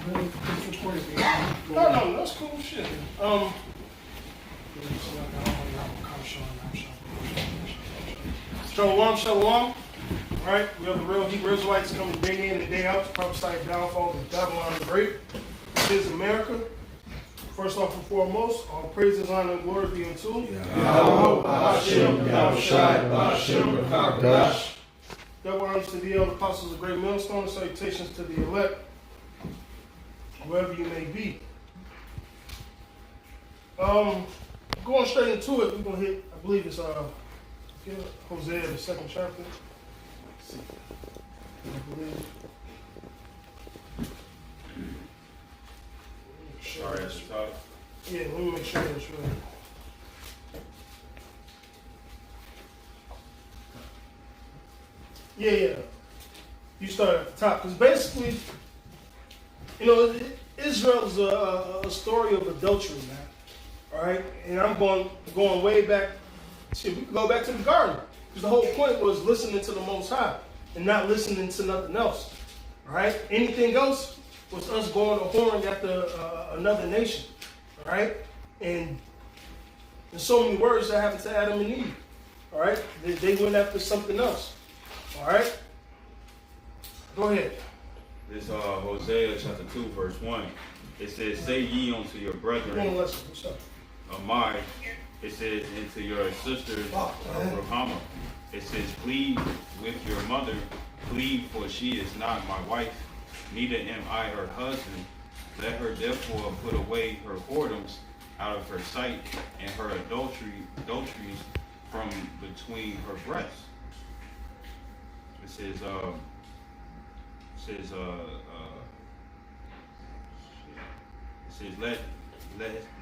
No, that's cool shit. Shalom. Right? We have the real Hebrew Israelites coming day in and day out to prophesy the downfall of Babylon the Great. This is America. First off and foremost, all praises, honor, and glory be unto Double honors to the elder apostles of Great Millstone, and salutations to the elect, wherever you may be. Going straight into it, we're going to hit, I believe it's Hosea, the second chapter. I believe. Sorry, that's the top. Yeah, let me make sure that's right. Yeah. You start at the top. Because basically, Israel is a story of adultery, man. All right? And I'm going way back. Shit, we can go back to the garden. Because the whole point was listening to the Most High and not listening to nothing else. All right? Anything else was us going a whoring after another nation. All right? And there's so many words that happened to Adam and Eve. All right? They went after something else. All right? Go ahead. This Hosea chapter 2, verse 1. It says, say ye unto your brethren, Amai. It says, into your sisters, Rahama. It says, plead with your mother, plead, for she is not my wife, neither am I her husband. Let her therefore put away her whoredoms out of her sight, and her adulteries from between her breasts. It says,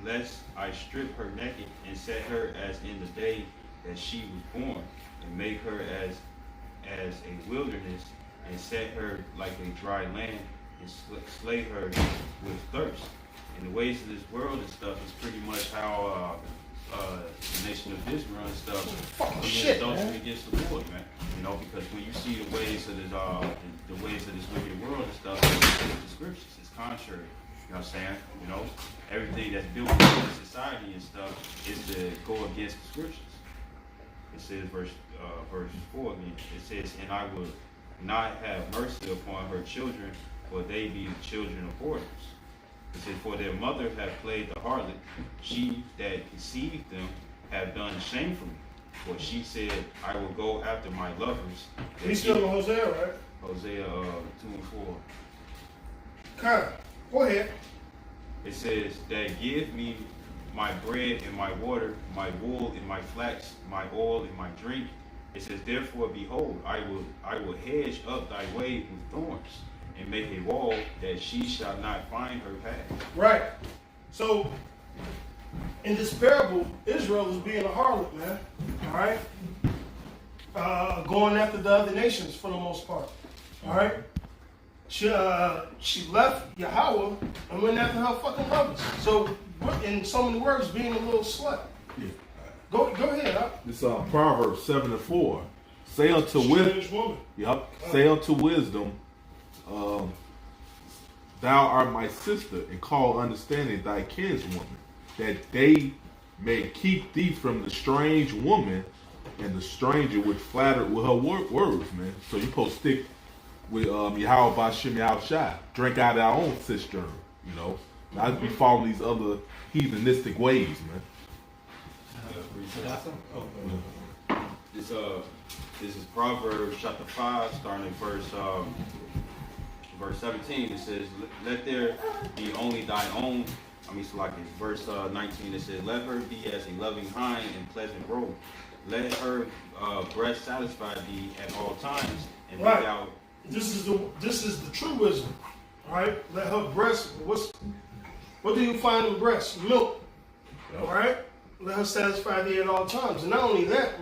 lest I strip her naked and set her as in the day that she was born, and make her as a wilderness, and set her like a dry land, and slay her with thirst. And the ways of this world and stuff is pretty much how the nation of Israel and stuff adultery against the Lord, man. Because when you see the ways of this wicked world and stuff, the scriptures is contrary. You know what I'm saying? Everything that's built in society and stuff is to go against the scriptures. It says verse 4 again. It says, and I will not have mercy upon her children, for they be the children of whores. It says, for their mother hath played the harlot, she that conceived them have done shamefully. For she said, I will go after my lovers. He's still in Hosea, right? Hosea 2 and 4. Okay, go ahead. It says, that give me my bread and my water, my wool and my flax, my oil and my drink. It says, therefore, behold, I will hedge up thy way with thorns, and make a wall that she shall not find her path. Right. So, in this parable, Israel is being a harlot, man. All right? Going after the other nations for the most part. All right? She left Yahweh and went after her fucking lovers. So, in so many words, being a little slut. Yeah. Go ahead, huh? This Proverbs 7 and 4. Say unto wisdom. Yep. Say unto wisdom, thou art my sister, and call understanding thy kinswoman, that they may keep thee from the strange woman and the stranger which flattered with her words, man. So you supposed to stick with Yahweh Bashem Yahushai. Drink out of our own cistern, not be following these other heathenistic ways, man. This is Proverbs chapter 5, starting at verse 17. It says, let there be only thine own. Verse 19. It says, let her be as a loving hind and pleasant roe. Let her breast satisfy thee at all times, and right. Be out. This is the true wisdom. All right. Let her breast. What do you find in breast? Milk. All right. Let her satisfy thee at all times. And not only that,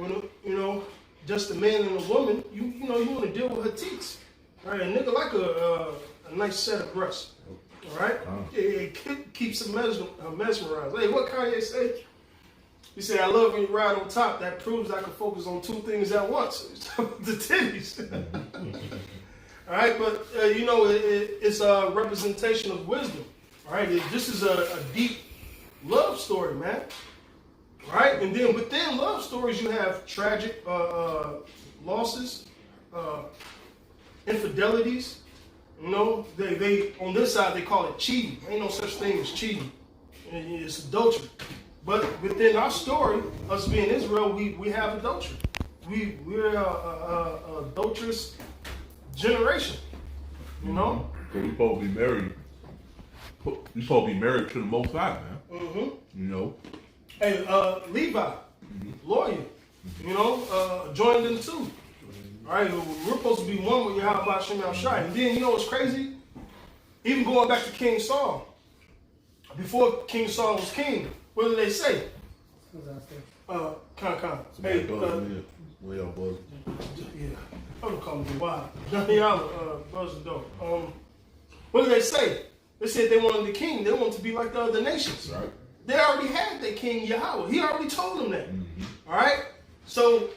just a man and a woman, you want to deal with her teats. Right? A nigga like a nice set of breasts. All right? It keeps him mesmerized. Hey, what Kanye say? He said, I love when you ride on top. That proves I can focus on two things at once. The titties. All right, but it's a representation of wisdom. All right, this is a deep love story, man. All right, and then within love stories, you have tragic losses, infidelities. You know, they on this side they call it cheating. Ain't no such thing as cheating. It's adultery. But within our story, us being Israel, we have adultery. We're a adulterous generation. You know? So we supposed to be married. We supposed to be married to the Most High, man. Mm-hmm. You know? Hey, Levi, lawyer, you know, joined in too. All right, we're supposed to be one with Yahweh Shem Shai. And then, you know what's crazy? Even going back to King Saul, before King Saul was king, what did they say? Hey, way up buzzing. yeah, I'm gonna call him wild. Buzzing dope. What did they say? They said they wanted the king. They wanted to be like the other nations. Right. They already had their king Yahweh. He already told them that. All right. So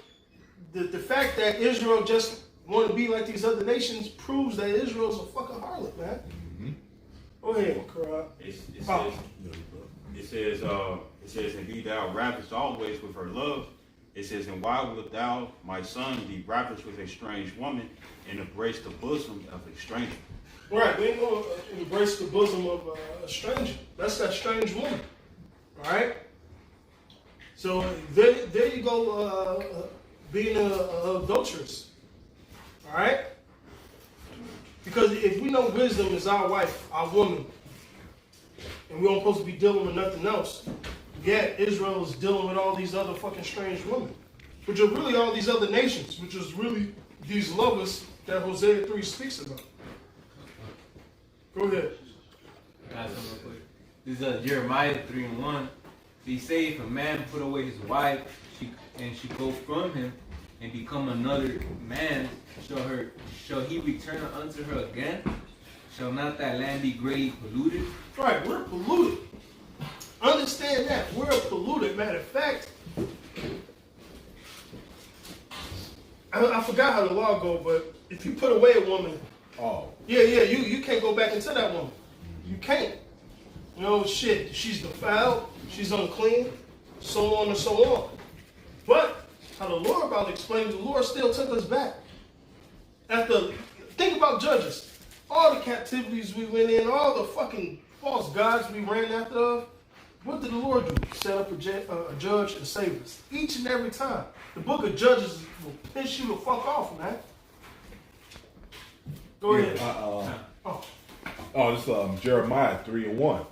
the fact that Israel just want to be like these other nations proves that Israel's a fucking harlot, man. Go ahead, Karab. It says, and be thou ravished always with her love. It says, and why wilt thou, my son, be ravished with a strange woman and embrace the bosom of a stranger? Right, we ain't going to embrace the bosom of a stranger. That's that strange woman. All right? So there you go, being an adulteress. All right? Because if we know wisdom is our wife, our woman, and we don't supposed to be dealing with nothing else, yet Israel is dealing with all these other fucking strange women, which are really all these other nations, which is really these lovers that Hosea 3 speaks about. Go ahead. This is Jeremiah 3:1. He say, if a man put away his wife, she go from him and become another man, shall he return unto her again? Shall not that land be greatly polluted? Right, we're polluted. Understand that. We're polluted. Matter of fact, I forgot how the law go, but if you put away a woman, you can't go back into that woman. You can't. You know, shit, she's defiled, she's unclean, so on and so on. But how the Lord about to explain, the Lord still took us back. Think about Judges. All the captivities we went in, all the fucking false gods we ran after, what did the Lord do? Set up a judge to save us. Each and every time. The book of Judges will piss you the fuck off, man. Go ahead. This is Jeremiah 3:1.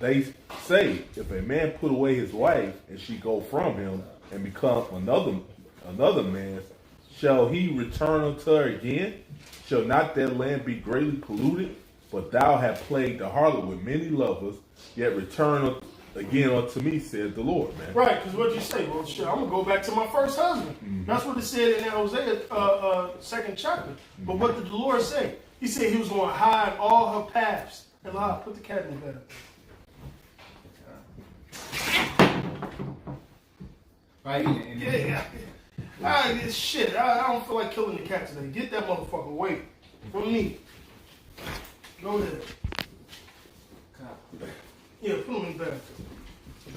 They say, if a man put away his wife and she go from him and become another man, shall he return unto her again? Shall not that land be greatly polluted? But thou hast plagued the harlot with many lovers, yet return again unto me, said the Lord, man. Right, because what you say? Well, shit, I'm going to go back to my first husband. That's what it said in Hosea 2nd chapter. But what did the Lord say? He said he was going to hide all her paths. Elijah, put the cat in the bed. Right? Shit, I don't feel like killing the cat today. Get that motherfucker away from me. Go ahead. Yeah, put him in bed.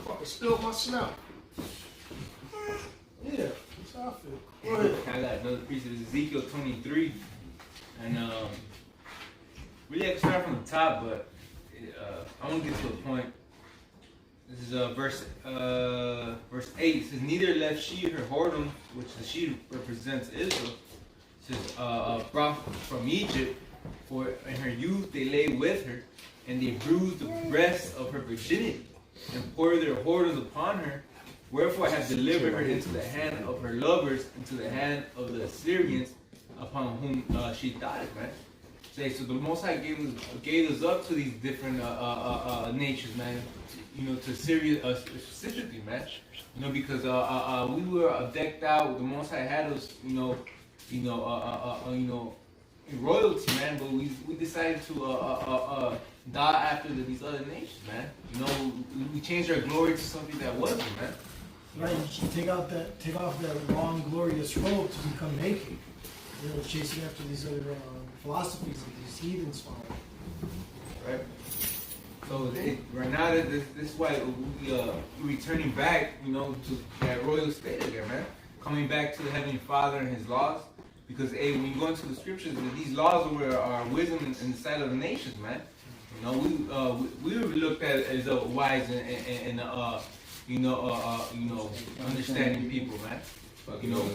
Fucking spill my snout. Yeah, that's how I feel. Go ahead. I got another piece of Ezekiel 23. And really I can start from the top, but I want to get to the point. This is verse 8. It says, neither left she her whoredom, which the she represents Israel. It says, brought from Egypt, for in her youth they lay with her, and they bruised the breast of her virginity, and poured their whoredoms upon her. Wherefore I have delivered her into the hand of her lovers, into the hand of the Assyrians, upon whom she died, man. So the Most High gave us up to these different natures, man. You know, to Syria specifically, man. You know, because we were decked out. The Most High had us, in royalty, man. But we decided to die after these other nations, man. You know, we changed our glory to something that wasn't, man. Right, you take off that long, glorious robe to become naked. You know, chasing after these other philosophies that these heathens follow. Right. So right now, this is why we're returning back, you know, to that royal state again, man. Coming back to the Heavenly Father and His laws. Because, hey, when you go into the scriptures, these laws are wisdom in the sight of the nations, man. You know, we were looked at as wise and understanding people, man. You know,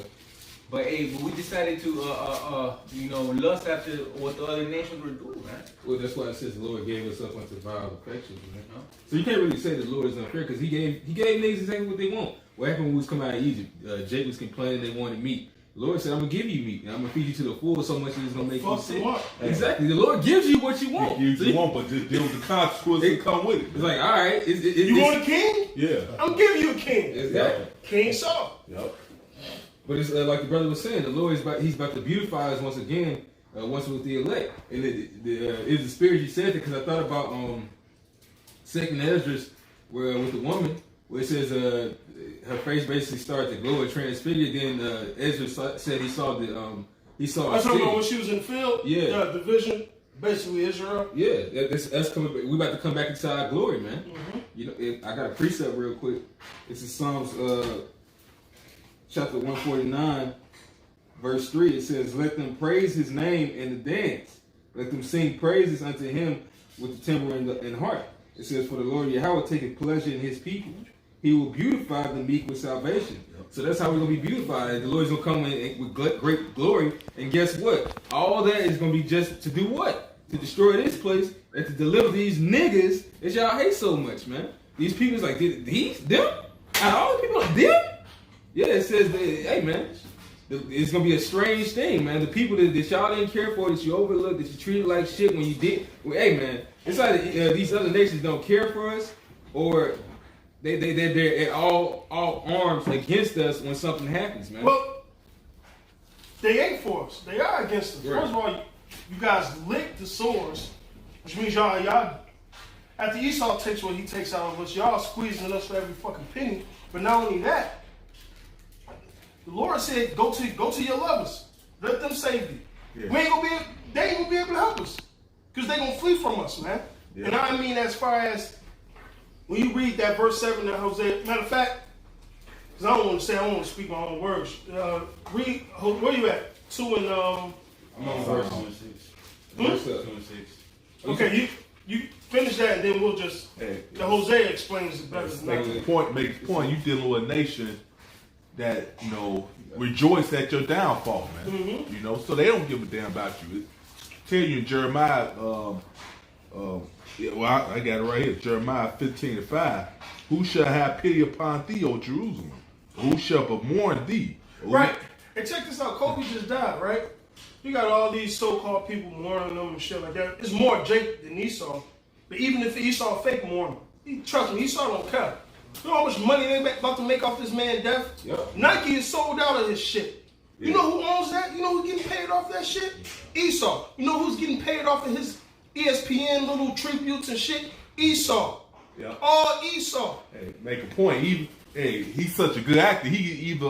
but hey, we decided to lust after what the other nations were doing, man. Well, that's why it says the Lord gave us up unto vile affections, man. So you can't really say the Lord is unfair because He gave niggas exactly what they want. What happened when we was coming out of Egypt? Jacob was complaining they wanted meat. The Lord said, I'm going to give you meat, and I'm going to feed you to the full so much that it's going to make you sick. Exactly. The Lord gives you what you want. He gives you what you want, but just deal with the consequences that come with it. It's like, all right. You want a king? Yeah. I'm giving you a king. Exactly. King Saul. Yep. But it's like the brother was saying, the Lord He's about to beautify us once again, once with the elect. And it's the spirit you said it because I thought about Second Esdras, where with the woman, where it says her face basically started to glow and transfigure. Then Ezra said he saw I'm talking about when she was in the field. Yeah. The vision, basically Israel. Yeah, that's coming. We about to come back into our glory, man. Mm-hmm. You know, I got a precept real quick. It's in Psalms chapter 149, verse 3. It says, "Let them praise His name in the dance. Let them sing praises unto Him with the timbre and harp." It says, "For the Lord Yahweh taketh pleasure in His people. He will beautify the meek with salvation." Yep. So that's how we're going to be beautified. The Lord's going to come in with great glory. And guess what? All that is going to be just to do what? To destroy this place and to deliver these niggas that y'all hate so much, man. These people's like, these? Them? Out of all the people, them? Yeah, it says that, hey, man, it's going to be a strange thing, man. The people that y'all didn't care for, that you overlooked, that you treated like shit when you did. Well, hey, man, it's like these other nations don't care for us, or they're at all arms against us when something happens, man. Well, they ain't for us. They are against us. Right. First of all, you guys lick the swords, which means y'all. After Esau takes what he takes out of us, y'all squeezing us for every fucking penny. But not only that, the Lord said, "Go to your lovers, let them save you." Yeah. They ain't gonna be able to help us because they gonna flee from us, man. Yeah. And I mean, as far as when you read that verse 7 in Hosea, matter of fact, because I don't want to speak my own words. Read, where you at? 2 and I'm on verse 26. Verse 26. Okay, you finish that and then we'll just. The Hosea explains it better than that. Make the point. You dealing with a nation that rejoice at your downfall, man. Mm-hmm. So they don't give a damn about you. It tell you in Jeremiah. I got it right here. Jeremiah 15:5. Who shall have pity upon thee, O Jerusalem? Who shall bemourn thee? Right. And check this out. Kobe just died, right? You got all these so-called people mourning them and shit like that. It's more Jake than Esau. But even if Esau fake mourn him, trust me, Esau don't care. You know how much money they about to make off this man's death? Yep. Nike is sold out of his shit. Yeah. You know who owns that? You know who's getting paid off that shit? Esau. You know who's getting paid off of his ESPN little tributes and shit? Esau. Yeah. All Esau. Hey, make a point. He's such a good actor. He could either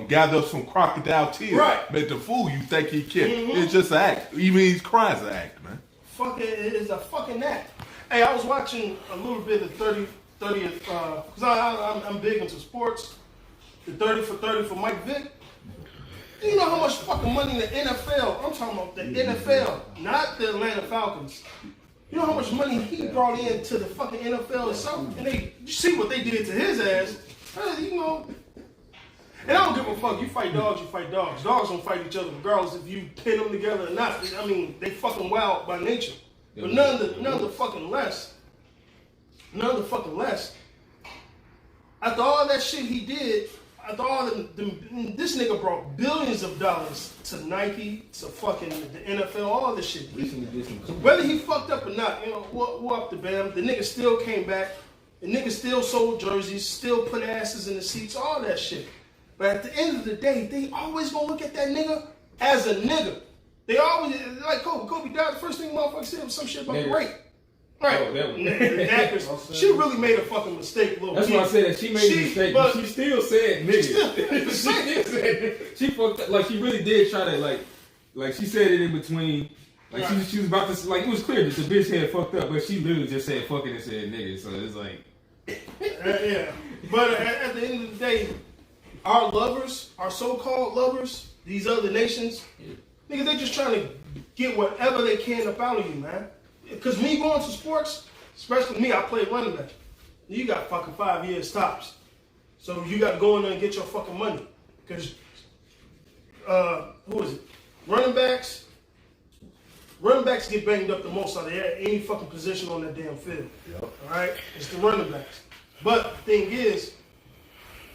gather up some crocodile tears, right, make the fool you think he can. Mm-hmm. It's just an act. Even his crimes an act, man. Fuck it is a fucking act. Hey, I was watching a little bit of 30th, because I'm big into sports. The 30 for 30 for Mike Vick. You know how much fucking money the NFL, I'm talking about the NFL, not the Atlanta Falcons. You know how much money he brought in to the fucking NFL itself? And you see what they did to his ass. And I don't give a fuck. You fight dogs, you fight dogs. Dogs don't fight each other regardless if you pin them together or not. I mean, they fucking wild by nature. But none of the fucking less. After all that shit he did, after all this nigga brought billions of dollars to Nike, to fucking the NFL, all this shit. Whether he fucked up or not, what up the bam? The nigga still came back. The nigga still sold jerseys, still put asses in the seats, all that shit. But at the end of the day, they always gonna look at that nigga as a nigga. They always, like Kobe. Kobe died, the first thing motherfucker said was some shit about the rape. Right. She really made a fucking mistake, little That's kid. why I said she made a mistake, but she still said nigga. She fucked up, like she really did try to like she said it in between. Like she was about to, like, it was clear that the bitch had fucked up, but she literally just said fuck it and said nigga. So it's like, yeah. But at the end of the day, our lovers, our so-called lovers, these other nations, nigga, they just trying to get whatever they can up out of you, man. Because me going to sports, especially me, I play running back. You got fucking 5 years tops. So you got to go in there and get your fucking money. Because, who is it? Running backs get banged up the most out of any fucking position on that damn field. Yep. All right? It's the running backs. But the thing is,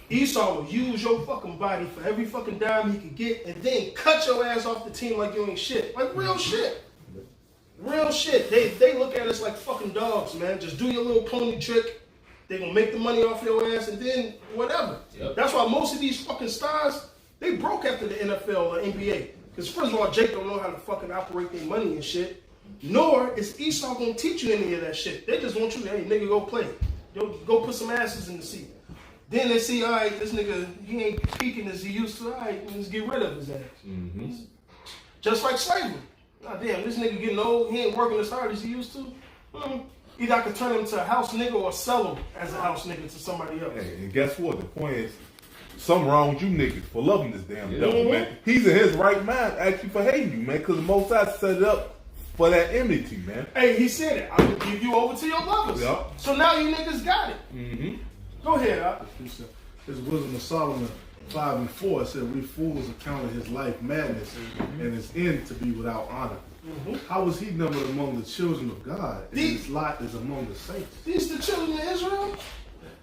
Esau will use your fucking body for every fucking dime he could get and then cut your ass off the team like you ain't shit. Like real shit. Real shit. They look at us like fucking dogs, man. Just do your little pony trick. They gonna make the money off your ass and then whatever. Yep. That's why most of these fucking stars, they broke after the NFL or NBA. Because first of all, Jake don't know how to fucking operate their money and shit. Nor is Esau gonna teach you any of that shit. They just want you to, hey, nigga, go play. Go put some asses in the seat. Then they see, all right, this nigga, he ain't peaking as he used to. All right, let's get rid of his ass. Mm-hmm. Just like slavery. God damn, this nigga getting old, he ain't working as hard as he used to. Either I could turn him to a house nigga or sell him as a house nigga to somebody else. Hey, and guess what? The point is, something wrong with you niggas for loving this damn devil, man. He's in his right mind actually for hating you, man, because the Most High set it up for that enmity, man. Hey, he said it. I'm going to give you over to your lovers. Yep. So now you niggas got it. Mm-hmm. Go ahead, His Wisdom of Solomon 5:4 said, we fools accounted his life madness and his end to be without honor. Mm-hmm. How was he numbered among the children of God and his lot is among the saints? These the children of Israel?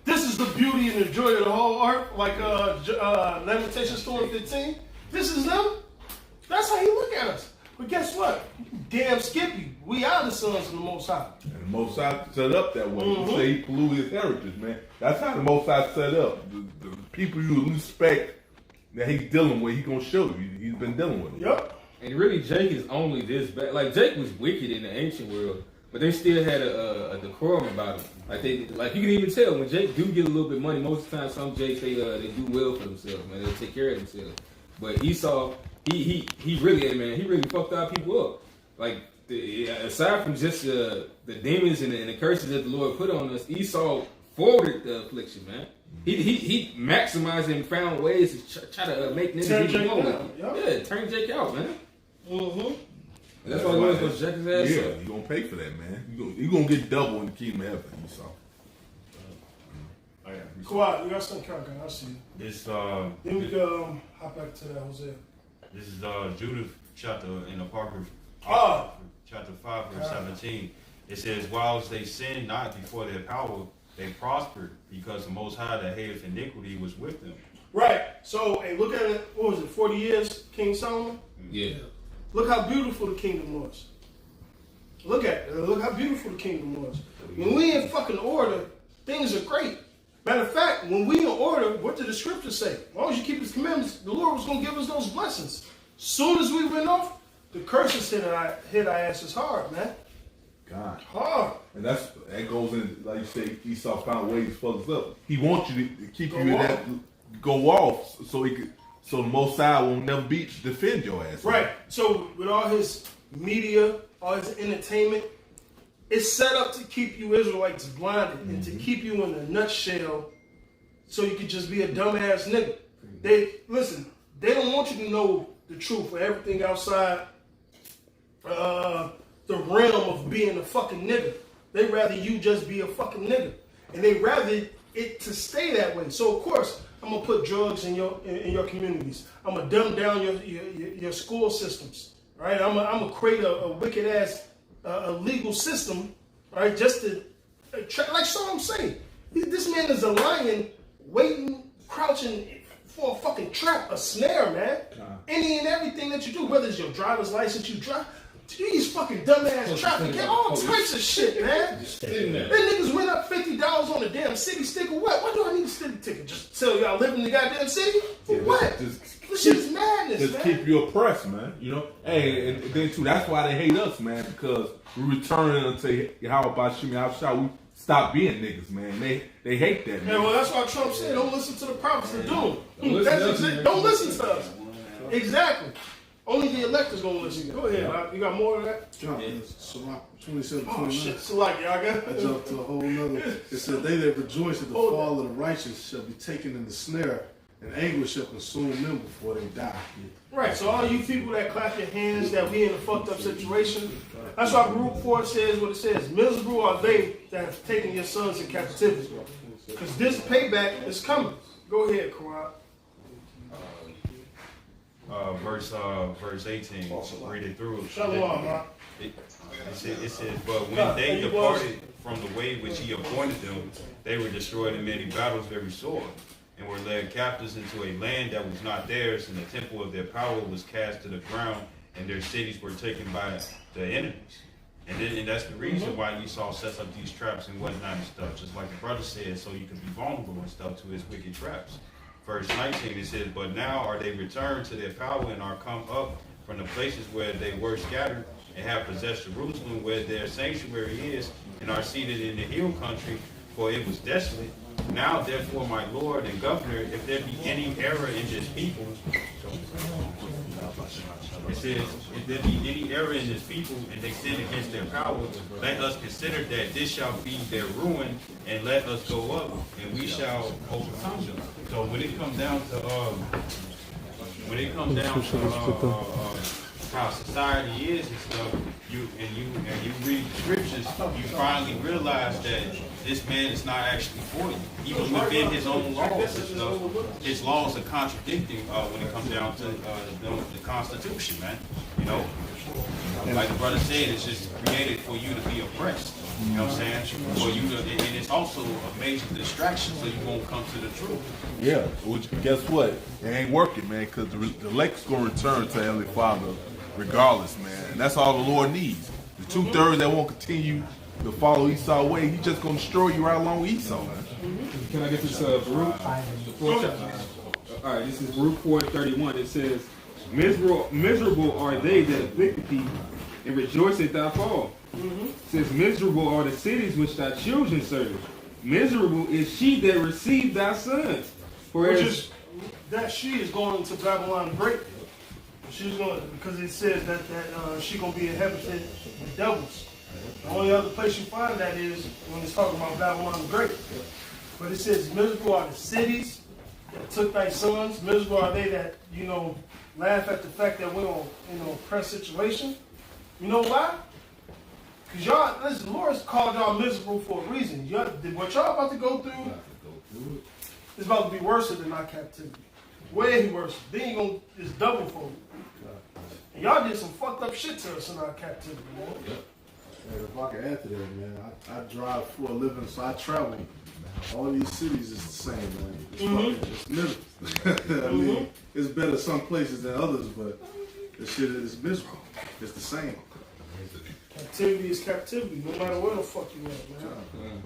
This is the beauty and the joy of the whole earth, like Lamentations 2:15. This is them. That's how he look at us. But guess what? Damn Skippy, we are the sons of the Most High. And the Most High set up that way. Mm-hmm. He say he polluted his heritage, man. That's how the Most High set up. The people you respect that he's dealing with, he's gonna show you. He's been dealing with them. Yep. and really Jake is only this bad. Like Jake was wicked in the ancient world, but they still had a decorum about him. Like you can even tell when Jake do get a little bit of money. Most of the time, some Jakes they do well for themselves, man. They take care of themselves. But Esau, he really fucked our people up. Like aside from just the demons and the curses that the Lord put on us, Esau forwarded the affliction, man. He maximized and found ways to try to make niggas even more. Yeah, turn Jake out, man. Mm-hmm. That's why we're going to check his ass yeah, up. you're going to pay for that, man. You're going to get double in the kingdom of heaven, Esau. Kawhi, you got something counting. I see you. This Then we hop back to that, Hosea. This is Judith chapter in Apocrypha. Chapter 5, verse 17. It says, whilst they sinned not before their power, they prospered, because the Most High that hateth iniquity was with them. Right. So, hey, look at it. What was it? 40 years, King Solomon. Yeah. Look how beautiful the kingdom was. Look at it. Look how beautiful the kingdom was. When we in fucking order, things are great. Matter of fact, when we in order, what did the scriptures say? As long as you keep his commandments, the Lord was going to give us those blessings. Soon as we went off, the curses hit our asses hard, man. God. Hard. And that goes in, like you say, Esau found ways to fuck us up. He wants you to keep go you in off. that, go off, so the Most High will never defend your ass. Right. So with all his media, all his entertainment, it's set up to keep you Israelites blinded and to keep you in a nutshell, so you could just be a dumbass nigga. They don't want you to know the truth for everything outside the realm of being a fucking nigga. They rather you just be a fucking nigga, and they rather it to stay that way. So of course, I'm gonna put drugs in your communities. I'm gonna dumb down your school systems. Right? I'm gonna create a wicked ass legal system. Right? Just to like I'm saying, this man is a lion waiting, crouching for a fucking trap, a snare, man. Any and everything that you do, whether it's your driver's license, you drive. These fucking dumbass traffic, get all types of shit, man. Them niggas went up $50 on a damn city sticker. What? Why do I need a city ticket? Just tell y'all live in the goddamn city? For what? This shit is madness, just man. keep you oppressed, man. You know? Hey, and then too, that's why they hate us, man, because we return unto Yahweh Shimi Shah. We stop being niggas, man. They hate that, man. Yeah, well, that's why Trump said, don't listen to the prophets of doom. Don't listen to us. Exactly. Only the elect is gonna listen. Go ahead. You got more of that? Jump in Sirach 27, Oh 29. shit, so like y'all got. I jumped to a whole nother. It said, "They that rejoice at the fall of the righteous shall be taken in the snare, and anguish shall consume them before they die." Right, so all you people that clap your hands that we in a fucked up situation, that's why Group 4 says what it says. Miserable are they that have taken your sons in captivity. Because this payback is coming. Go ahead, Quran. Verse 18. Read it through. Shalom, man. It says, but when they departed from the way which he appointed them, they were destroyed in many battles very sore, and were led captives into a land that was not theirs, and the temple of their power was cast to the ground, and their cities were taken by the enemies. And that's the reason why Esau sets up these traps and whatnot and stuff, just like the brother said, so you can be vulnerable and stuff to his wicked traps. Verse 19, it says, but now are they returned to their power and are come up from the places where they were scattered, and have possessed Jerusalem where their sanctuary is, and are seated in the hill country, for it was desolate. Now therefore, my Lord and Governor, if there be any error in this people, it says, if there be any error in this people, and they sin against their power, let us consider that this shall be their ruin, and let us go up, and we shall overcome them. So when it comes down to how society is and stuff, you read the scriptures, you finally realize that this man is not actually for you. Even within his own laws and stuff, his laws are contradicting when it comes down to the Constitution, man. You know, like the brother said, it's just created for you to be oppressed. You know what I'm saying? For you to, and it's also a major distraction, so you won't come to the truth. Yeah, which guess what? It ain't working, man, because the elect's gonna return to Heavenly Father regardless, man. And that's all the Lord needs. The 2/3 that won't continue to follow Esau's way, he's just gonna destroy you right along with Esau, man. Can I get this Baruch? The fourth chapter. All right, this is Baruch 4:31. It says, miserable are they that afflicted thee, and rejoice at thy fall. It says, miserable are the cities which thy children serve. Miserable is she that received thy sons. That she is going into Babylon the Great. She's going because it says that she's gonna be inhabited with devils. The only other place you find that is when it's talking about Babylon the Great. But it says, miserable are the cities that took thy sons. Miserable are they that laugh at the fact that we're in an oppressed situation. You know why? Because y'all, listen, the Lord's called y'all miserable for a reason. What y'all about to go through is about to be worse than our captivity. Way worse. Then it's double for you. And y'all did some fucked up shit to us in our captivity, man. And if I can add to that, man, I drive for a living, so I travel. All these cities is the same, man. It's miserable. I mean, it's better some places than others, but this shit is miserable. It's the same. Captivity is captivity, no matter where the fuck you at, man.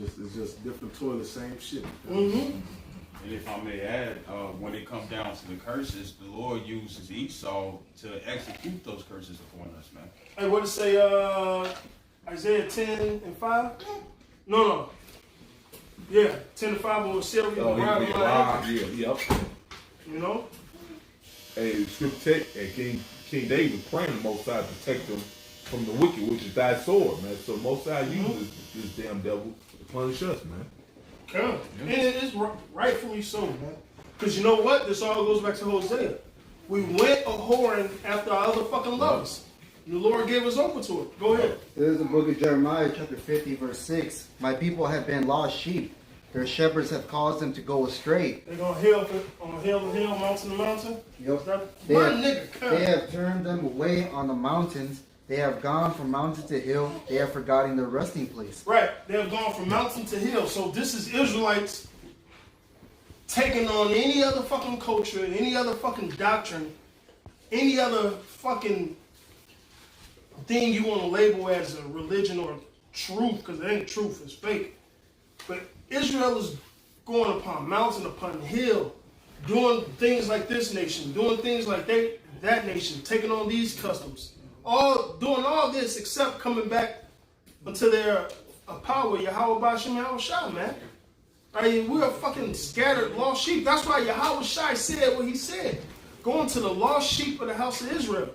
It's just different toilet, same shit. And if I may add, when it comes down to the curses, the Lord uses Esau to execute those curses upon us, man. Hey, what it say, Isaiah 10:5? No. Yeah, 10:5 when Sylvia Yep. You know? Hey, scripture and King David was praying the Most High to protect them from the wicked, which is thy sword, man. So Most High uses this damn devil to punish us, man. Come. And it's rightfully so, man. Because you know what? This all goes back to Hosea. We went a-whoring after our other fucking lovers. The Lord gave us over to it. Go ahead. This is the book of Jeremiah, chapter 50, verse 6. My people have been lost sheep. Their shepherds have caused them to go astray. They're going to hill to hill, mountain to mountain. Yep. They have turned them away on the mountains. They have gone from mountain to hill. They have forgotten their resting place. Right. They have gone from mountain to hill. So this is Israelites taking on any other fucking culture, any other fucking doctrine, any other fucking thing you want to label as a religion or truth, because it ain't truth, it's fake. But Israel is going upon mountain, upon hill, doing things like this nation, doing things like that nation, taking on these customs. Doing all this except coming back unto their power, Yahweh Bashim Yahweh Shai, man. I mean, we're fucking scattered, lost sheep. That's why Yahweh Shai said what he said. going to the lost sheep of the house of Israel.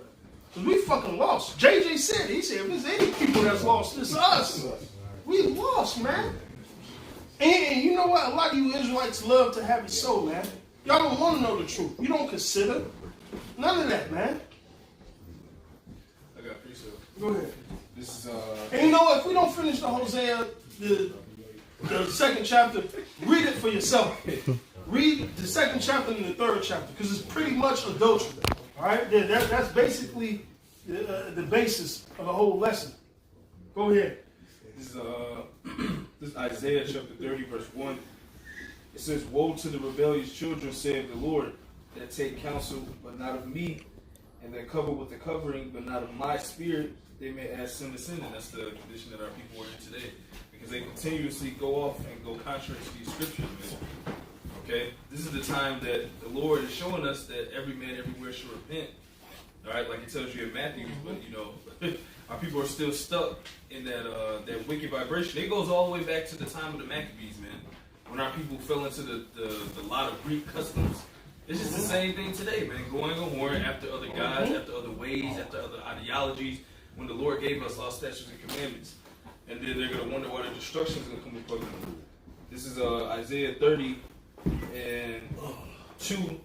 Because we fucking lost. JJ said, he said, if there's any people that's lost, it's us. We lost, man. And you know what? A lot of you Israelites love to have it so, man. Y'all don't want to know the truth. You don't consider. None of that, man. I got precept. Go ahead. This is And you know what? If we don't finish the Hosea, the second chapter, read it for yourself. Read the second chapter and the third chapter, because it's pretty much adultery. All right? That's basically the basis of the whole lesson. Go ahead. This is Isaiah chapter 30, verse 1. It says, "Woe to the rebellious children, saith the Lord, that take counsel, but not of me, and that cover with the covering, but not of my spirit, they may add sin to sin." And that's the condition that our people are in today. Because they continuously go off and go contrary to these scriptures, man. Okay? This is the time that the Lord is showing us that every man everywhere should repent. All right? Like it tells you in Matthew, but you know, our people are still stuck in that wicked vibration. It goes all the way back to the time of the Maccabees, man. When our people fell into the lot of Greek customs. It's just the same thing today, man. Going on war after other gods, after other ways, after other ideologies, when the Lord gave us law, statutes, and commandments. And then they're going to wonder why the destruction is going to come upon them. This is Isaiah 30 and 2,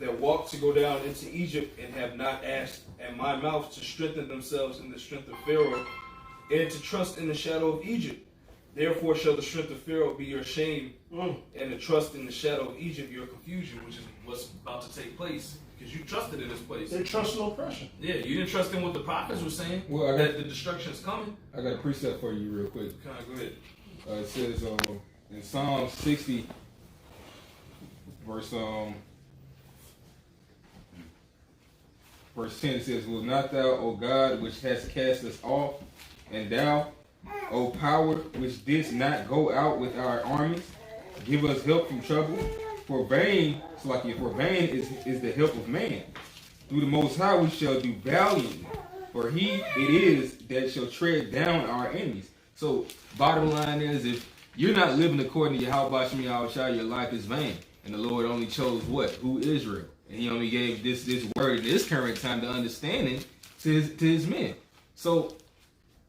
that walk to go down into Egypt and have not asked at my mouth to strengthen themselves in the strength of Pharaoh and to trust in the shadow of Egypt. Therefore shall the strength of Pharaoh be your shame, and the trust in the shadow of Egypt your confusion, which is what's about to take place. Because you trusted in this place. They trust no oppression. Yeah, you didn't trust in what the prophets were saying, that the destruction is coming. I got a precept for you real quick. Go ahead. It says in Psalm 60, verse 10, it says, "Will not thou, O God, which hast cast us off, and thou, O power, which didst not go out with our armies, give us help from trouble? For vain is the help of man. Through the Most High we shall do valiantly, for he it is that shall tread down our enemies." So, bottom line is, if you're not living according to Yahweh Shemi Yahushua, your life is vain. And the Lord only chose what? Who? Israel. And he only gave this word in this current time to understanding to his men. So,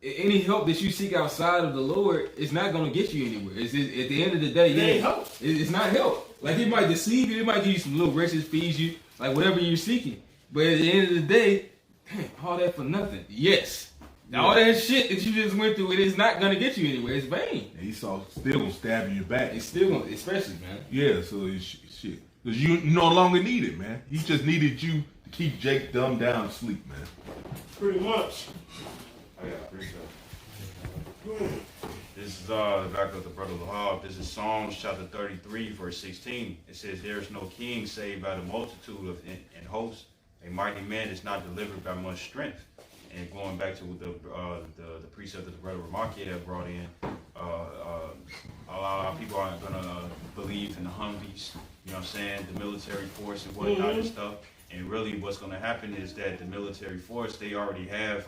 any help that you seek outside of the Lord is not going to get you anywhere. At the end of the day, it's not help. Like, it might deceive you, it might give you some little riches, feed you, like whatever you're seeking. But at the end of the day, all that for nothing. Yes. Yeah. All that shit that you just went through, it is not going to get you anywhere. It's vain. And he's still going to stab you in your back. It's still going to, especially, man. Yeah, so it's shit. Because you no longer need it, man. He just needed you to keep Jake dumbed down to sleep, man. Pretty much. I got a precept. This is back of the brother Lahab. This is Psalms chapter 33, verse 16. It says, "There is no king saved by the multitude of in hosts. A mighty man is not delivered by much strength." And going back to the precept that the brother Ramaki had brought in, a lot of people aren't gonna believe in the Humvees. You know what I'm saying? The military force and whatnot and stuff. And really, what's gonna happen is that the military force, they already have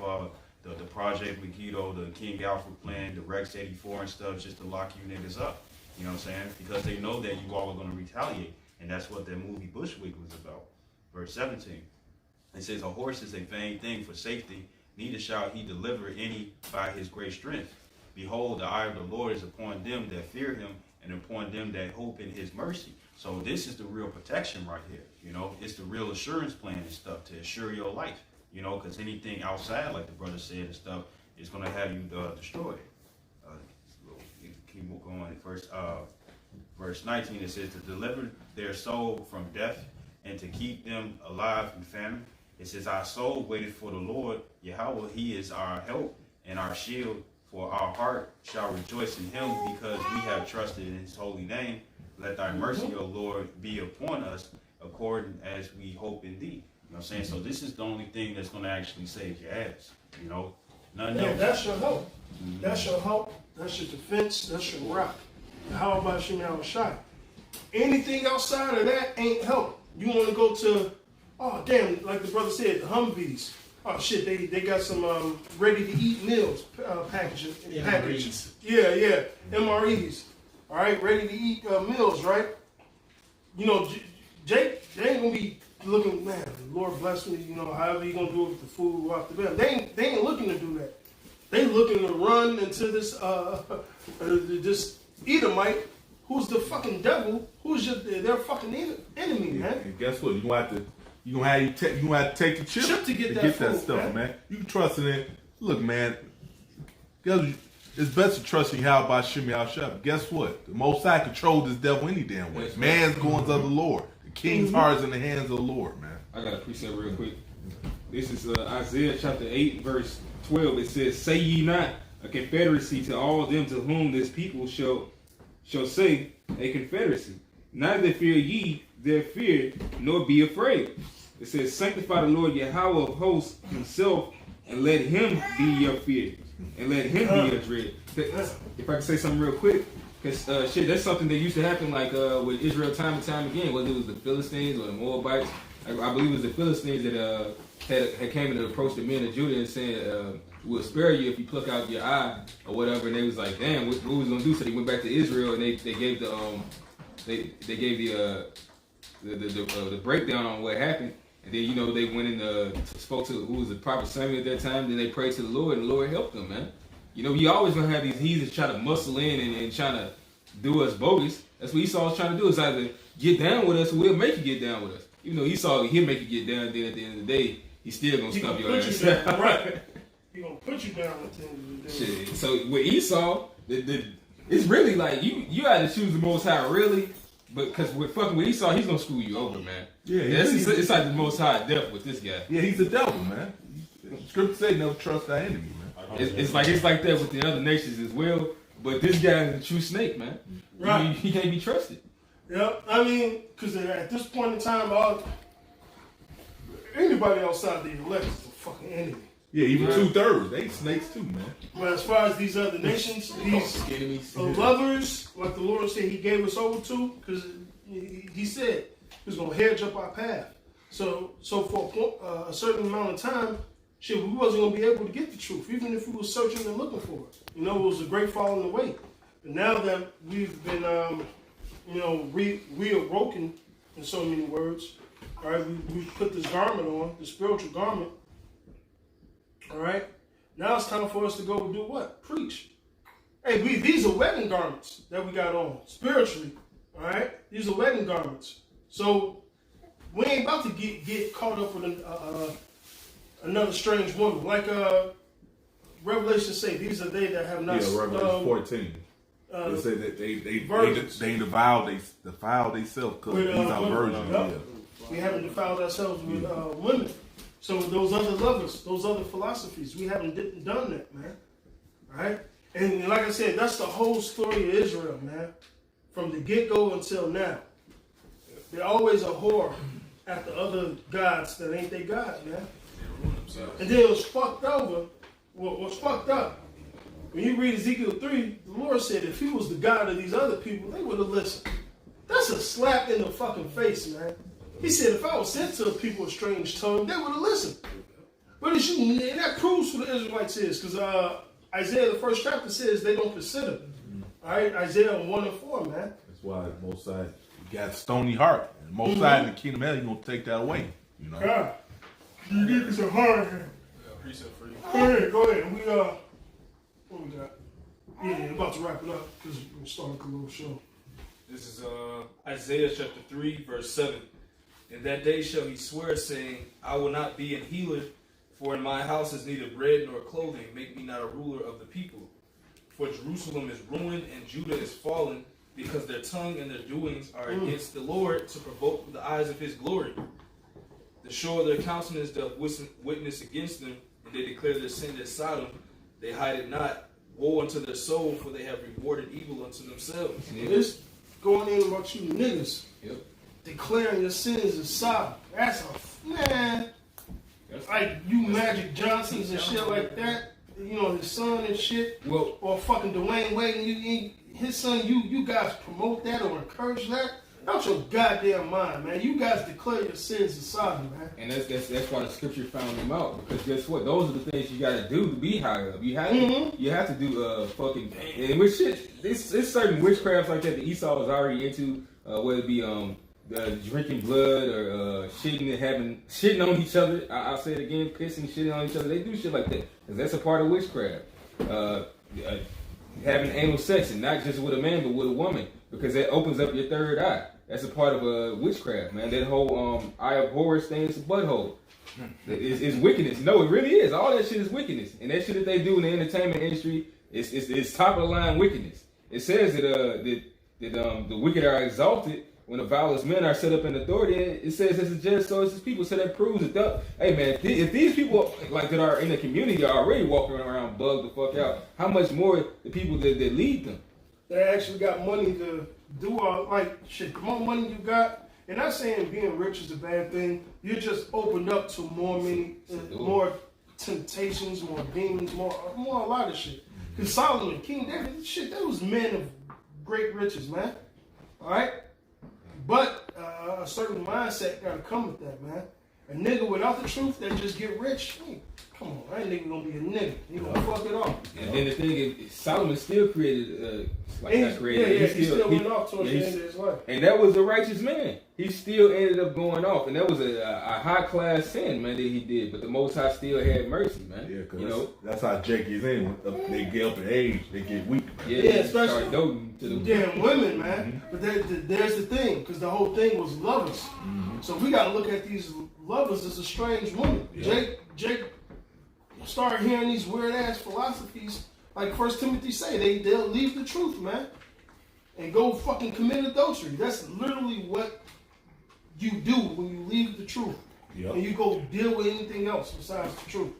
the Project Megiddo, the King Alfred plan, the Rex 84 and stuff, just to lock you niggas up. You know what I'm saying? Because they know that you all are gonna retaliate, and that's what that movie Bushwick was about. Verse 17. It says, "A horse is a vain thing for safety, neither shall he deliver any by his great strength. Behold, the eye of the Lord is upon them that fear him, and upon them that hope in his mercy." So this is the real protection right here. You know, it's the real assurance plan and stuff to assure your life. You know, because anything outside, like the brother said and stuff, is going to have you destroyed. Keep going. Verse 19, it says, "To deliver their soul from death, and to keep them alive in famine." It says, "Our soul waited for the Lord, Yahweh, he is our help and our shield, for our heart shall rejoice in him, because we have trusted in his holy name. Let thy mercy, O Lord, be upon us, according as we hope in thee." You know what I'm saying? So this is the only thing that's going to actually save your ass. You know? Nothing else. That's your help. That's your help. That's your defense. That's your rock. How about Shimei Shai? Anything outside of that ain't help. You want to go to, oh, damn, like the brother said, the Humvees. Oh, shit, they got some ready-to-eat meals packaging. MREs. Yeah, MREs. All right, ready-to-eat meals, right? You know, Jake, they ain't going to be looking, man, Lord bless me, however you gonna do it with the food off the bed. They ain't looking to do that. They looking to run into this Edomite, who's the fucking devil, who's their fucking enemy, man. And guess what? You gonna have to take the chip to get that food, stuff, man. You can trust in it. Look, man. It's best to trust in Yahweh by Shimmy Al-Shab. Guess what? The Most High controls this devil any damn way. Man's goings of the Lord. The king's heart is in the hands of the Lord, man. I got a precept real quick. This is Isaiah chapter 8, verse 12. It says, "Say ye not a confederacy to all them to whom this people shall say a confederacy. Neither fear ye their fear, nor be afraid." It says, "Sanctify the Lord Yahweh of hosts himself, and let him be your fear, and let him be your dread." If I can say something real quick, because that's something that used to happen with Israel time and time again, whether it was the Philistines or the Moabites. I believe it was the Philistines that had came and approached the men of Judah and said, "We'll spare you if you pluck out your eye," or whatever. And they was like, "Damn, what was gonna do?" So they went back to Israel and they gave they gave the breakdown on what happened. And then they went and spoke to who was the prophet Samuel at that time. Then they prayed to the Lord, and the Lord helped them, man. You always gonna have these heathens try to muscle in and trying to do us bogus. That's what Esau was trying to do. Is either get down with us, or we'll make you get down with us. Even though Esau, he'll make you get down. Then at the end of the day, he's still gonna stump your ass. Right. He gonna put you down at the end of the day. Shit. So with Esau, it's really like you had to choose the Most High, really. But because with Esau, he's gonna screw you over, man. Yeah, it's like the Most High death with this guy. Yeah, he's the devil, man. Scripture say never trust thy enemy, man. It's like that with the other nations as well. But this guy is a true snake, man. Right. He can't be trusted. Yeah, I mean, because at this point in time, anybody outside the elect is a fucking enemy. Yeah, even 2/3, they snakes too, man. But as far as these other nations, these enemies, lovers, like the Lord said, He gave us over to, because He said He was gonna hedge up our path. So for a certain amount of time, we wasn't gonna be able to get the truth, even if we were searching and looking for it. It was a great falling away. But now that we've been, reawoken in so many words, all right, we put this garment on, the spiritual garment. All right. Now it's time for us to go and do what? Preach. Hey, these are wedding garments that we got on spiritually. All right. These are wedding garments. So we ain't about to get caught up with another strange woman. Like Revelation say, these are they that have not. Yeah, Revelation 14. They say that they defiled themselves because these are virgins. Yep. Yeah. We haven't defiled ourselves with women. So those other lovers, those other philosophies, we haven't done that, man. All right? And like I said, that's the whole story of Israel, man. From the get-go until now. They're always a whore after other gods that ain't their gods, man. And then it was fucked over. What's fucked up? When you read Ezekiel 3, the Lord said if he was the God of these other people, they would have listened. That's a slap in the fucking face, man. He said, if I was sent to a people of strange tongue, they would have listened. But and that proves who the Israelites is, because Isaiah, the first chapter, says they don't consider. All right, Isaiah 1:4, man. That's why Most High got a stony heart. And Most High in the kingdom of heaven, He's gonna take that away. God, you give me some hard here. Precept for you. Go ahead. What we got? Yeah, about to wrap it up because we're starting a little show. This is Isaiah chapter 3, verse 7. In that day shall he swear, saying, I will not be an healer, for in my house is neither bread nor clothing. Make me not a ruler of the people. For Jerusalem is ruined and Judah is fallen, because their tongue and their doings are against the Lord, to provoke the eyes of his glory. The show of their countenance doth witness against them, and they declare their sin at Sodom. They hide it not. Woe unto their soul, for they have rewarded evil unto themselves. This going in about you niggas. Yep. Declaring your sins as Sodom. That's man. Like you Magic Johnsons and shit like that. His son and shit. Well, or fucking Dwayne Wade and his son. You guys promote that or encourage that. Out your goddamn mind, man. You guys declare your sins as Sodom, man. And that's why the scripture found them out. Because guess what? Those are the things you got to do to be high up. You have to do fucking and with shit. It's certain witchcrafts like that Esau is already into. Whether it be drinking blood or shitting on each other. I'll say it again, pissing, shitting on each other. They do shit like that because that's a part of witchcraft. Having anal sex, and not just with a man but with a woman, because that opens up your third eye. That's a part of witchcraft, man. That whole eye of horror thing is a butthole. It's wickedness. No, it really is. All that shit is wickedness, and that shit that they do in the entertainment industry is top of the line wickedness. It says that the wicked are exalted when the vilest men are set up in authority. It says this is just so it's just people. So that proves that. Hey man, if these people like that are in the community are already walking around bugged the fuck out, how much more the people that lead them? They actually got money to do all like shit. The more money you got, and not saying being rich is a bad thing. You're just opened up to more temptations, more demons, more a lot of shit. Because Solomon, King David, shit, that was men of great riches, man. All right, but a certain mindset got to come with that, man. A nigga without the truth that just get rich. Come on, that nigga gonna be a nigga. He gonna fuck it off. And then the thing is, Solomon still created, he still went off towards the end of his life. And that was a righteous man. He still ended up going off, and that was a high class sin, man, that he did. But the Most High still had mercy, man. Yeah, because that's how Jake is in. They get up in age, they get weak. Yeah, especially damn women, man. But there's the thing, because the whole thing was lovers. So we got to look at these lovers as a strange woman. Yeah. Jake started hearing these weird ass philosophies, like 1 Timothy say, they'll leave the truth, man, and go fucking commit adultery. That's literally what you do when you leave the truth, and you go deal with anything else besides the truth.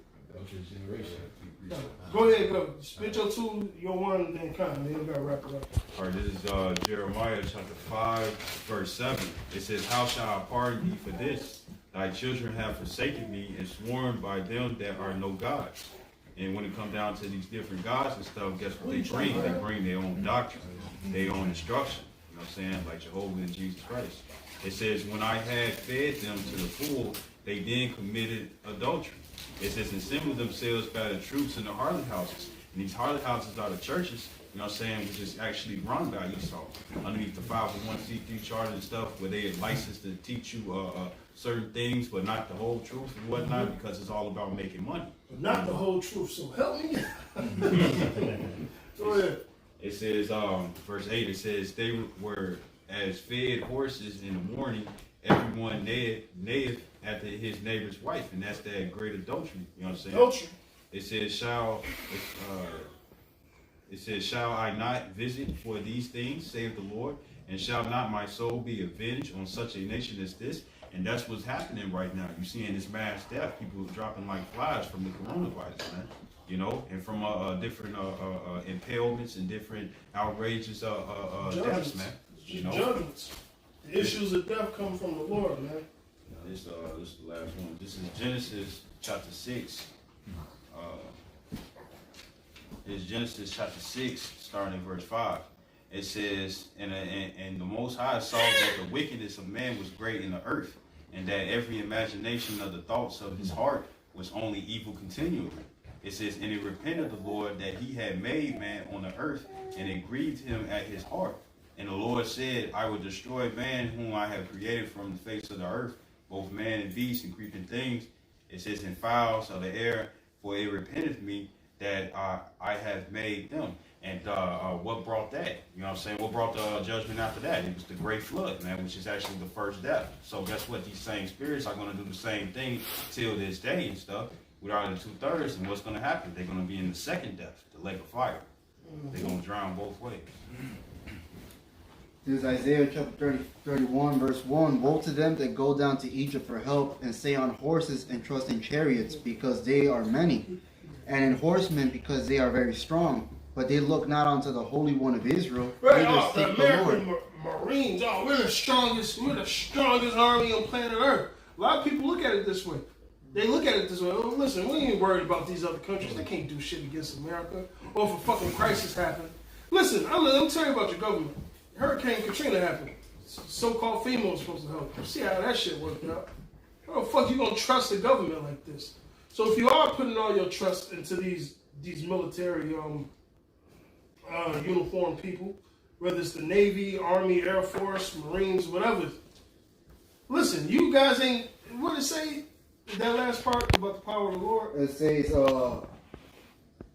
Go ahead, go. Spit your 2, your 1, and then come. Then we gotta wrap it up. All right, this is Jeremiah chapter 5, verse 7. It says, "How shall I pardon thee for this? Thy children have forsaken me and sworn by them that are no gods." And when it comes down to these different gods and stuff, guess what they bring? They bring their own doctrine, their own instruction. You know what I'm saying? Like Jehovah and Jesus Christ. It says, "When I had fed them to the full, they then committed adultery." It says, "And assembled themselves by the troops in the harlot houses." And these harlot houses are the churches, you know what I'm saying, which is actually run by Esau. Underneath the 501c3 charter and stuff, where they are licensed to teach you certain things, but not the whole truth and whatnot, because it's all about making money. But not the whole truth, so help me. Go ahead. It says, verse 8, it says, "They were as fed horses in the morning, everyone neigheth after his neighbor's wife," and that's that great adultery. You know what I'm saying? Adultery. It says, "Shall I not visit for these things, saith the Lord? And shall not my soul be avenged on such a nation as this?" And that's what's happening right now. You're seeing this mass death. People are dropping like flies from the coronavirus, man. You know, and from different impalements and different outrageous deaths, man. You know, judgments. The issues of death come from the Lord, man. This is the last one. This is Genesis chapter 6. It's Genesis chapter 6, starting in verse 5. It says, and the Most High saw that the wickedness of man was great in the earth, and that every imagination of the thoughts of his heart was only evil continually. It says, and it repented the Lord that he had made man on the earth, and it grieved him at his heart. And the Lord said, I will destroy man whom I have created from the face of the earth, both man and beast and creeping things. It says, and fowls of the air, for it repenteth me that I have made them. And what brought that? You know what I'm saying? What brought the judgment after that? It was the great flood, man, which is actually the first death. So guess what? These same spirits are going to do the same thing till this day and stuff. Without the 2/3, and what's going to happen? They're going to be in the second death, the lake of fire. They're going to drown both ways. This is Isaiah chapter 31, verse 1. Woe to them that go down to Egypt for help, and stay on horses and trust in chariots, because they are many, and in horsemen, because they are very strong. But they look not unto the Holy One of Israel. Right, the American Marines, we're the strongest army on planet Earth. A lot of people look at it this way. They look at it this way. Oh, listen, we ain't worried about these other countries. They can't do shit against America. Or if a fucking crisis happened. Listen, I'm going to tell you about your government. Hurricane Katrina happened. So-called FEMA was supposed to help. See how that shit worked out. How the fuck you going to trust the government like this? So if you are putting all your trust into these military uniformed people, whether it's the Navy, Army, Air Force, Marines, whatever, listen, you guys ain't, what it say, that last part about the power of the Lord? It says,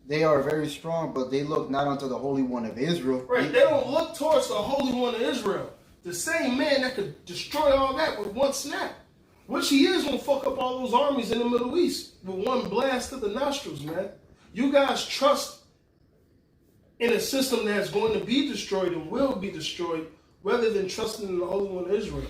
they are very strong, but they look not unto the Holy One of Israel. Right, they don't look towards the Holy One of Israel. The same man that could destroy all that with one snap. Which he is going to fuck up all those armies in the Middle East with one blast of the nostrils, man. You guys trust in a system that's going to be destroyed and will be destroyed rather than trusting in the Holy One of Israel.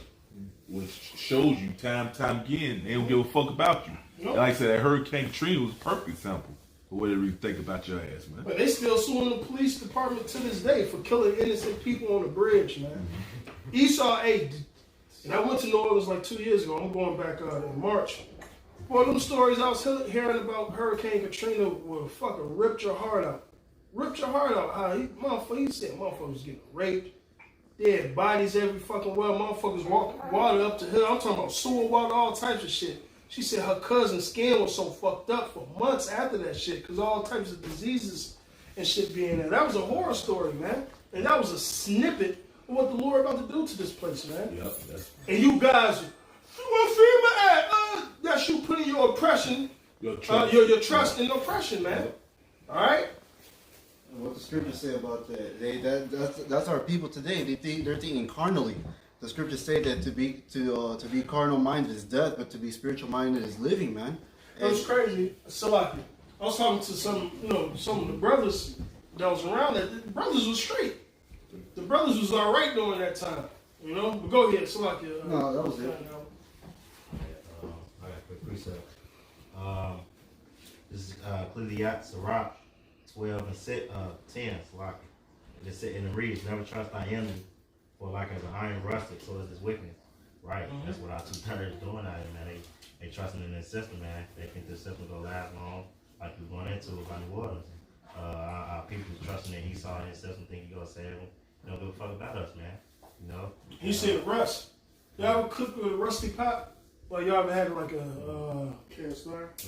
Which shows you time again, they don't give a fuck about you. Nope. Like I said, that Hurricane Katrina was a perfect example of what they really think about your ass, man. But they still suing the police department to this day for killing innocent people on the bridge, man. Esau, and I went to New Orleans like 2 years ago. I'm going back in March. Boy, them stories I was hearing about Hurricane Katrina will fucking ripped your heart out. Ripped your heart out. How he said motherfuckers getting raped. Dead bodies every fucking well. Motherfuckers walk water up the hill. I'm talking about sewer water, all types of shit. She said her cousin's skin was so fucked up for months after that shit because all types of diseases and shit being there. That was a horror story, man. And that was a snippet of what the Lord about to do to this place, man. Yep, and you guys, where FEMA at? That's you putting your oppression, your trust in oppression, man. Yep. All right? What the scriptures say about that? That's our people today. They're thinking carnally. The scriptures say that to be carnal minded is death, but to be spiritual minded is living, man. It was crazy. Salaki. I was talking to some of the brothers that was around that. The brothers was straight. The brothers was all right during that time. You know? But go ahead, Salaki. No, that was it. I got a quick precept. This is Ecclesiastes, Sirach 12 and 10, Salaki. And it reads, never trust thy enemy, for like as an iron rusted, so is his wickedness. Right. Mm-hmm. That's what our two-thirds doing out here, man. They trusting in this system, man. They think this system gonna last long, like we're going into about New Orleans. Our people trusting in Esau and his system, think he gonna save them. You don't give a fuck about us, man. You know? You said rust. Y'all ever cook with a rusty pot? Well, y'all ever had like a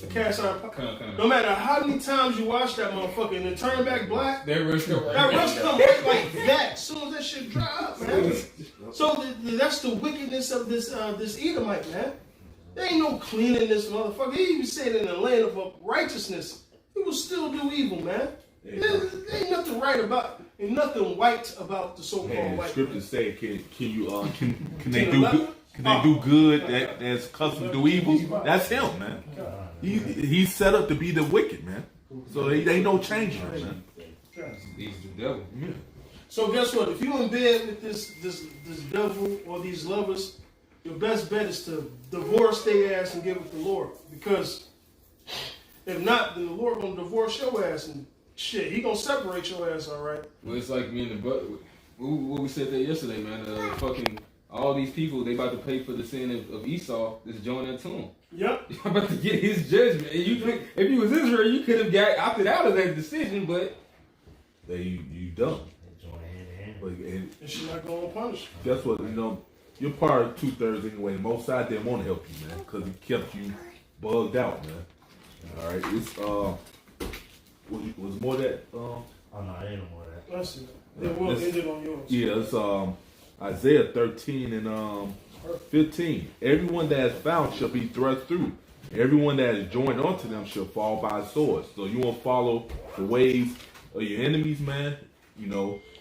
cast iron pot? No matter how many times you wash that motherfucker and it turn back black, that rust come back like that as soon as that shit dry up, man. So that's the wickedness of this Edomite, man. There ain't no cleaning this motherfucker. He even said in the land of righteousness, he will still do evil, man. There ain't nothing right about, ain't nothing white about the so-called white. Scriptures say, can they do good? Can they do good that's accustomed to do evil? That's him, man. He's set up to be the wicked, man. So they ain't no changing him, man. He's the devil. Yeah. So guess what? If you in bed with this devil or these lovers, your best bet is to divorce their ass and give it to the Lord. Because if not, then the Lord gonna divorce your ass and shit. He gonna separate your ass, all right? Well, it's like me and the brother. What we said that yesterday, man. Fucking all these people, they about to pay for the sin of Esau. Just join that to him. Yep. You're about to get his judgment. And if you was Israel, you could have got opted out of that decision, but you dumb. And she's not gonna punish you. Guess what? You're part of 2/3 anyway. The Most High didn't want to help you, man, because he kept you bugged out, man. All right, it's was more that. Oh no, there ain't no more of that. That's it. It will end it on yours. Yeah, it's Isaiah 13 and 15. Everyone that is found shall be thrust through. Everyone that is joined onto them shall fall by sword. So you won't follow the ways of your enemies, man.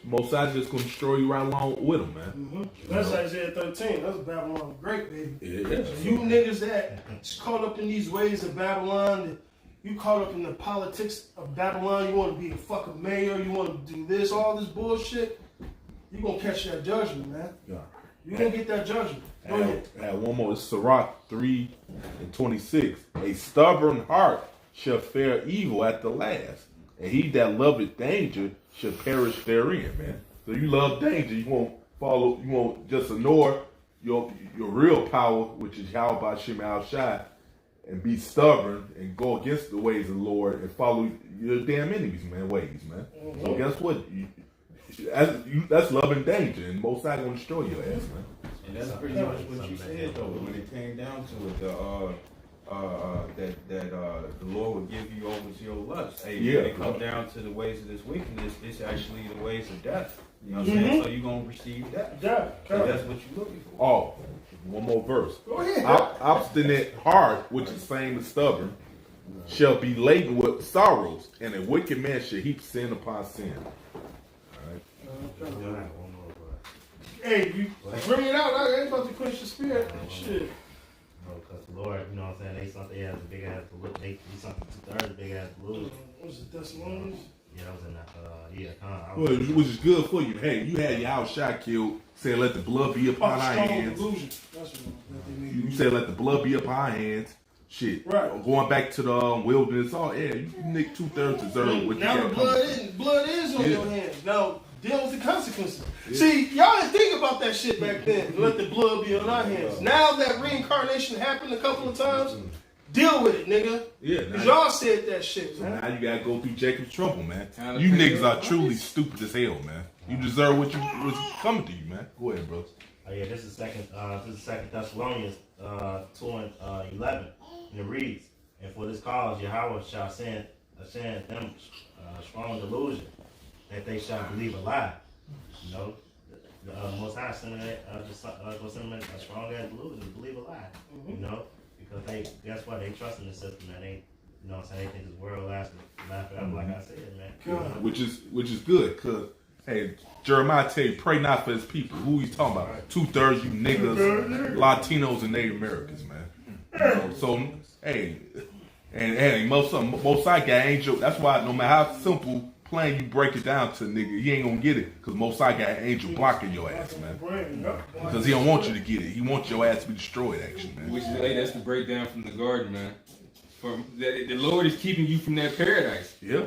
Most High just gonna destroy you right along with them, man. Mm-hmm. That's Isaiah 13. That's Babylon great, baby. Yeah. So you niggas that caught up in these ways of Babylon, you caught up in the politics of Babylon, you want to be a fucking mayor, you want to do this, all this bullshit, you gonna catch that judgment, man. Yeah. You gonna get that judgment. Go ahead. I had one more. It's Sirach 3 and 26. A stubborn heart shall fare evil at the last, and he that loveth danger shall perish therein, man. So you love danger, you won't follow, you won't just ignore your real power, which is Yahweh Ba'Shem Al Shai, and be stubborn and go against the ways of the Lord and follow your damn enemies, man, ways, man. Mm-hmm. So guess what? That's love and danger, and Most High gonna destroy your ass, man. And that's pretty much what you said, though. When it came down to it, the Lord will give you over to your lust. Hey, Yeah. when it comes down to the ways of this wickedness, it's actually the ways of death. You know what I'm saying? So you're gonna receive death. Yeah, So that's what you're looking for. Oh, one more verse. Go ahead. Obstinate heart, which is same as stubborn, shall be laden with sorrows, and a wicked man shall heap sin upon sin. Still have one more, but Hey, you bring it out. I ain't about to quench the spirit. Shit. because the Lord, you know what I'm saying, they something has a big ass balloon. They something 2/3 big ass balloon. What was it, Thessalonians? Yeah, that was in that. Well, which is good for you. Hey, you had your house shot killed. Said let the blood be upon our Strong hands. delusion. That's what they need. You said let the blood be upon our hands. Shit. Right. Going back to the wilderness. Oh yeah, you nick 2/3 deserve what you Now got the coming. blood is on Yeah. your hands. Now deal with the consequences. See, y'all didn't think about that shit back then. Let the blood be on our hands. Now that reincarnation happened a couple of times, deal with it, nigga. Yeah. Cause Now, y'all said that shit, so man. now you gotta go through Jacob's trouble, man. Time to You pay niggas up. are truly stupid as hell, man. You deserve what's coming to you, man. Go ahead, bro. Oh yeah, this is second Thessalonians 2:11, and it reads, "And for this cause Yahweh shall send them strong delusion, that they shall believe a lie." You know, the Most High sending go send them a strong ass delusion to believe a lie. You know, because that's why they trust in the system, and they, you know, what I'm saying, they think this world lasts forever. Like I said, man. Which is good, cause hey, Jeremiah tell you, pray not for his people. Who he's talking about? 2/3 you niggas, Latinos and Native Americans, man. You know, so hey, and most I got angel. That's why no matter how simple plain you break it down to, nigga, he ain't gonna get it, cause most I got an angel blocking your ass, man. Because he don't want you to get it. He wants your ass to be destroyed, actually, man. Which is, hey, that's the breakdown from the garden, man. From the Lord is keeping you from that paradise. Yeah.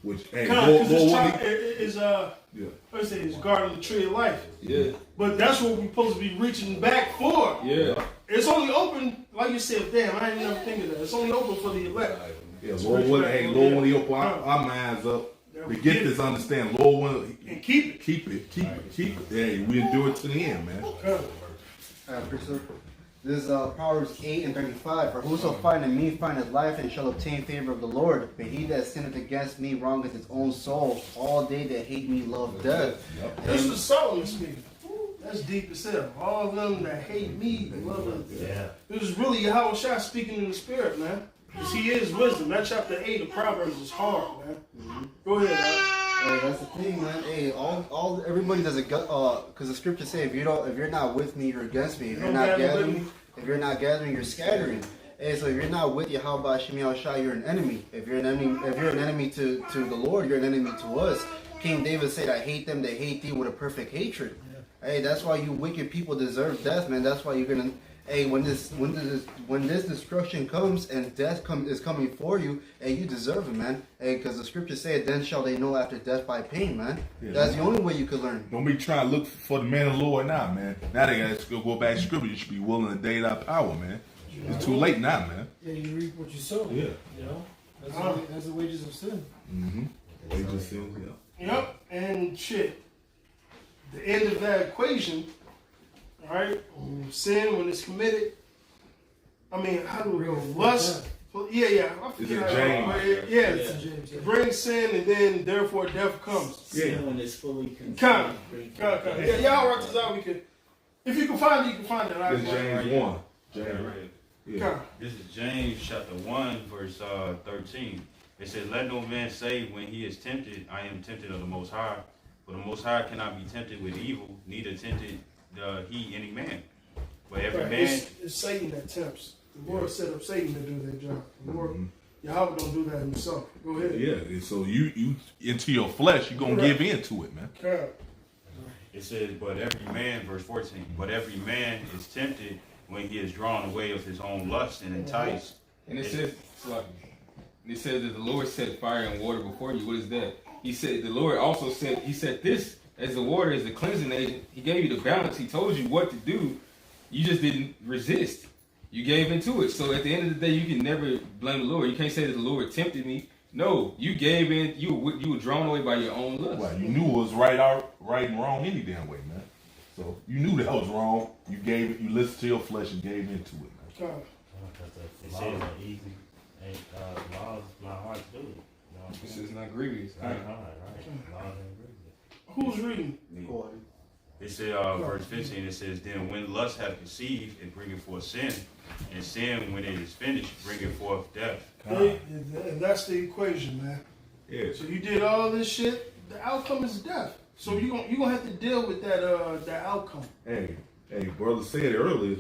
Which hey, Because Lord, it's guarding the tree of life. Yeah. But that's what we're supposed to be reaching back for. Yeah. It's only open, like you said, damn, I didn't never think of that. It's only open for the elect. yeah, Lord, when he open our minds up to get this understanding. Lord, when And keep it. keep it. Hey, we endure it to the end, man. This is Proverbs 8:35. For whoso findeth me findeth life and shall obtain favor of the Lord. But he that sinneth against me wrongeth his own soul. All they that hate me love death. This is Solomon speaking. That's deep as hell. All of them that hate me, they love us. Yeah. This is really Yahweh Shah speaking in the spirit, man. Because he is wisdom. That chapter 8 of Proverbs is hard, man. Go ahead, man. Hey, that's the thing, man. Hey, everybody does it. Because the scriptures say, if you're not with me, you're against me. If you're not gathering, you're scattering. Hey, so if you're not with Yahweh Shem Yahushua, you're an enemy. If you're an enemy to the Lord, you're an enemy to us. King David said, "I hate them that hate thee with a perfect hatred." Hey, that's why you wicked people deserve death, man. That's why you're gonna. Hey, when this destruction comes and death is coming for you, hey, you deserve it, man. Hey, because the scripture said, "Then shall they know after death by pain," man. Yeah, That's man. the only way you could learn. Don't be trying to look for the man of the Lord now, man. Now they gotta go back to scripture. You should be willing to date our power, man. It's too late now, man. Yeah, you reap what you sow. Yeah. You know? That's the wages of sin. Mm-hmm. They just said, yeah. Yep, and shit. The end of that equation, all right? Sin, when it's committed, I mean, how do we go? Lust. Yeah. I Is forget it how- James? Yeah. James, yeah. Bring sin, and then therefore death comes. Yeah. When it's fully consumed. Come. Yeah, y'all write this out. We could, if you can find it, you can find it. It's James 1. James. Yeah. Come. This is James chapter 1, verse 13. It says, "Let no man say when he is tempted, I am tempted of the Most High. For the Most High cannot be tempted with evil, neither tempted he any man. But every Right, man..." it's Satan that tempts. The Lord set up Satan to do their job. The Lord, Yahweh don't do that himself. Go ahead. Yeah, and so you into your flesh, you're gonna give in to it, man. Come. It says, "But every man," verse 14, "but every man is tempted when he is drawn away of his own lust and enticed." And it says that the Lord set fire and water before you. What is that? He said the Lord also said he said this as the water is the cleansing agent. He gave you the balance. He told you what to do. You just didn't resist. You gave into it. So at the end of the day, you can never blame the Lord. You can't say that the Lord tempted me. No, you gave in. You were drawn away by your own lust. Well, you knew it was right and wrong any damn way, man. So you knew that was wrong. You listened to your flesh and gave into it, man. God. It says are easy, and laws is not hard to do. You know, This is not grievous. right. Laws ain't grievous. Who's reading? It says, verse 15, it says, then when lust hath conceived, it bringeth forth sin, and sin, when it is finished, bringeth forth death. And that's the equation, man. Yeah. So you did all this shit, the outcome is death. So you're gonna have to deal with that outcome. Hey, brother said it earlier.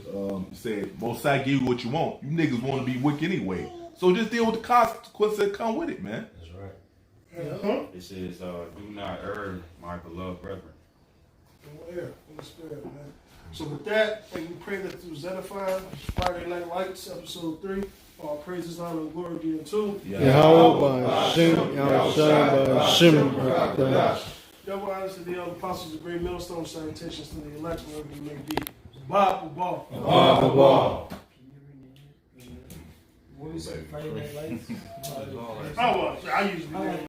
He said, most I give you what you want. You niggas want to be wicked anyway. So just deal with the consequences that come with it, man. That's right. Uh-huh. It says, do not err, my beloved brethren. Air in the spirit, man. So with that, and we pray that through Zenify, Friday Night Lights, episode 3, all praises, honor, and glory be unto Yahweh Ba'Shem, Yahweh Ba'Shem. double honors to the apostles of Great Millstone, salutations to the elect, wherever you may be. Ball. What is it? Friday Night Lights? I usually